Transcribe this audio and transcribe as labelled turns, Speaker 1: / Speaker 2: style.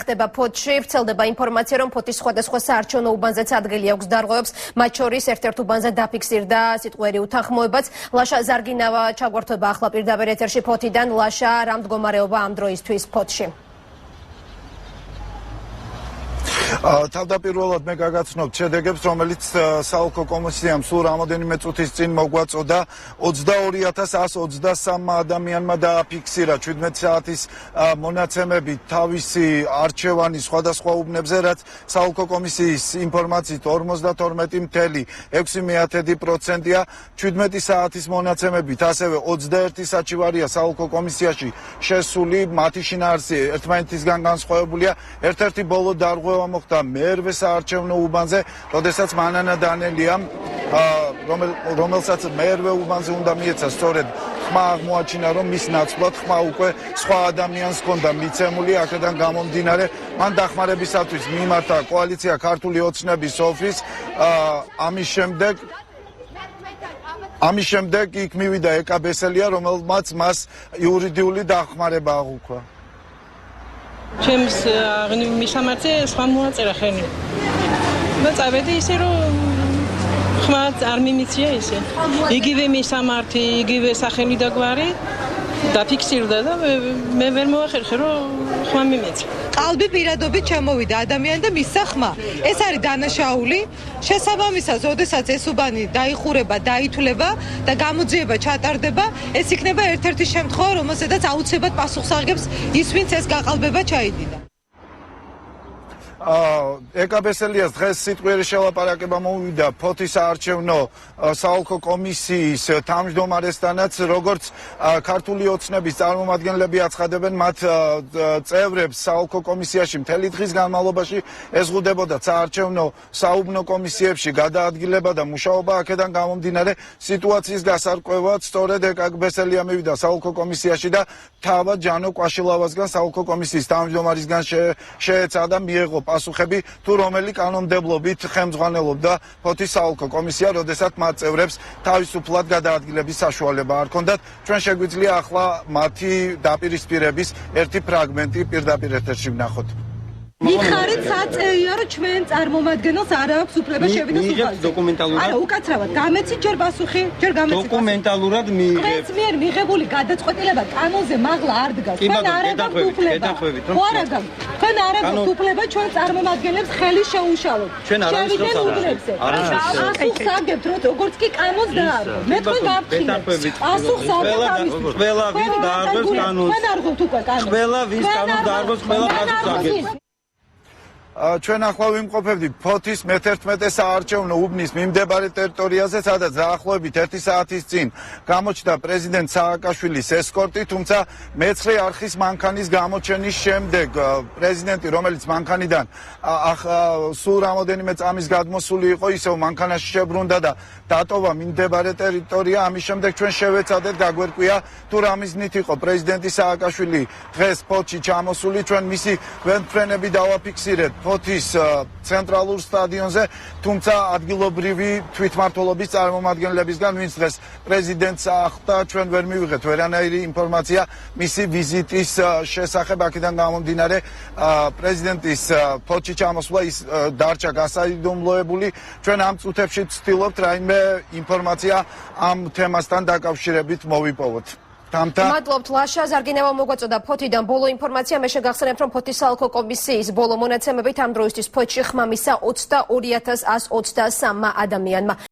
Speaker 1: ხდება ფოთში, ვრცელდება ინფორმაცია, რომ ფოთის სხვადასხვა საარჩევნო უბანზეც ადგილი აქვს დარღვევებს, მათ შორის ერთ-ერთ უბანზე დაფიქსირდა სიტყვიერი უთანხმოებაც. ლაშა ზარგინავა ჩაგვართვება ახლა პირდაპირ ეთერში ფოთიდან. ლაშა, რა მდგომარეობა ამ დროისთვის ფოთში?
Speaker 2: თავდაპირველად მე გაგაცნობთ შედეგებს, რომელიც საოლქო კომისიამ სულ რამოდენიმე წუთის წინ მოგვაწოდა. 22,123 ადამიანმა დააფიქსირა 17 საათის მონაცემები თავისი არჩევანი სხვადასხვა უბნებზე, რაც საოლქო კომისიის ინფორმაციით 52.6%-ია. 17 საათის მონაცემებით ასევე 21 საჩივარია საოლქო კომისიაში შესული, მათი შინაარსი ერთმანეთისგან განსხვავებულია. ერთ-ერთი ბოლო დარღვევა მოხდა მერვე საარჩევნო უბანზე, როდესაც მანანა დანელიამ, რომელსაც მერვე უბანზე უნდა მიეცა, სწორედ ხმა აღმოაჩინა, რომ მის ნაცვლად ხმა უკვე სხვა ადამიანს ჰქონდა მიცემული. აქედან გამომდინარე, მან დახმარებისათვის მიმართა კოალიცია ქართული ოცნების ოფის. ამის შემდეგ იქ მივიდა ეკა ბესელია, რომელმაც მას იურიდიული დახმარება აღუქვა.
Speaker 3: ჩემს მისამართზე სხვა მოაწერა ხენი და წავედი ისე რომ ხმაც არ მიმიცია ისე იგივე მისამართი, იგივე სახელი და გვარი დაფიქსირდა და მე ვერ მოახერხე რომ ხმა მიმეცა.
Speaker 4: ყალბი პირადობით ჩამოვიდა ადამიანი და მისცა ხმა. ეს არის დანაშაული. შესაბამისად, ოდესაც ეს უბანი დაიხურება, დაითვლება და გამოძიება ჩატარდება, ეს იქნება ერთ-ერთი შემთხვევა, რომელსაც აუცილებლად პასუხს აღებს ის, ვინც ეს გაყალბება ჩაიდიდა.
Speaker 2: ეკა ბესელიას დღეს სიტყვიერი შელაპარაკება მოვიდა ფოთის საარჩევნო საოლქო კომისიის თავმჯდომარესთანაც, როგორც ქართული ოცნების წარმომადგენლები აცხადებენ, მათ წევრებს საოლქო კომისიაში მთელი დღის განმავლობაში ეზღუდებოდა საარჩევნო საუბნო კომისიებში გადაადგილება და მუშაობა. აქედან გამომდინარე, სიტუაციის გასარკვევად სწორედ ეკა ბესელია მივიდა საოლქო კომისიაში და თავად ჯანო კვაშილავასგან, საოლქო კომისიის თავმჯდომარისგან შეეცა და მიეღო პასუხები, თუ რომელი კანონმდებლობით ხელმძღვანელობდა ფოთის საოლქო კომისია, როდესაც მათ წევრებს თავისუფლად გადაადგილების საშუალება არ ჰქონდათ. ჩვენ შეგვიძლია ახლა მათი დაპირისპირების ერთი ფრაგმენტი პირდაპირ ეთერში ვნახოთ.
Speaker 4: მიხარით საწეია, რომ ჩვენ წარმომადგენელს არ აქვს უფლება შევიდოს უბანზე.
Speaker 5: მიიღებთ დოკუმენტალურად?
Speaker 4: არა, უკაცრავად. გამეცით ჯერ პასუხი, ჯერ გამეცით.
Speaker 5: დოკუმენტალურად მიიღებთ.
Speaker 4: თქვენს მიერ მიღებული გადაწყვეტილება კანონზე მაღლა არ დგას. თქვენ არ აქვს უფლება. ხო არა გაქვთ. თქვენ არ აქვს უფლება ჩვენ წარმომადგენლებს ხელი შეუშალოთ.
Speaker 5: ჩვენ არ არის ხელს არ არის.
Speaker 4: პასუხს აგებთ, როგორც კი კანონს დაარღვევთ. მე თქვენ გავხილეთ. პასუხს აგებთ ამისთვის.
Speaker 5: ყველა ვინ დაარღვევს კანონს.
Speaker 4: თქვენ არღვევთ უკვე კანონს.
Speaker 5: ყველა ვის კანონს დაარღვევს, ყველა პასუხს აგებს.
Speaker 2: ჩვენ ახლა ვიმყოფებდი ფოთის მე-11 საარჩევნო უბნის მიმდებარე ტერიტორიაზე, სადაც დაახლოებით 1 საათის წინ გამოჩნდა პრეზიდენტ სააკაშვილის ესკორტი, თუმცა მეცხრე არხის მანქანის გამოჩენის შემდეგ პრეზიდენტი, რომელიც მანქანიდან სულ რამოდენიმე წამის გადმოსული იყო, ისევ მანქანაში შებრუნდა და დატოვა მიმდებარე ტერიტორია. ამის შემდეგ ჩვენ შევეცადეთ გაგვერკვია, თუ რა მიზნით იყო პრეზიდენტი სააკაშვილი დღეს ფოთში ჩამოსული. ჩვენ მისი ვენფრენები დავაფიქსირეთ ფოთის ცენტრალურ სტადიონზე, თუმცა ადგილობრივი თვითმმართველობის წარმომადგენლებისგან, ვინც დღეს პრეზიდენტს ახლდა, ჩვენ ვერ მივიღეთ ვერანაირი ინფორმაცია მისი ვიზიტის შესახებ. აქედან გამომდინარე, პრეზიდენტის ფოთში ჩამოსვლა ის დარჩა გასაიდუმლოებული. ჩვენ ამ წუთებში ვცდილობთ რაიმე ინფორმაცია ამ თემასთან დაკავშირებით მოვიპოვოთ.
Speaker 1: მადლობთ ლაშა ზარგინავა მოგვაწოდა ფოთიდან ბოლო ინფორმაცია. მე შეგახსენებთ, რომ ფოთის საოლქო კომისიის ბოლო მონაცემებით ამ დროისთვის ფოთში ხმა მისცა 22,123 ადამიანმა.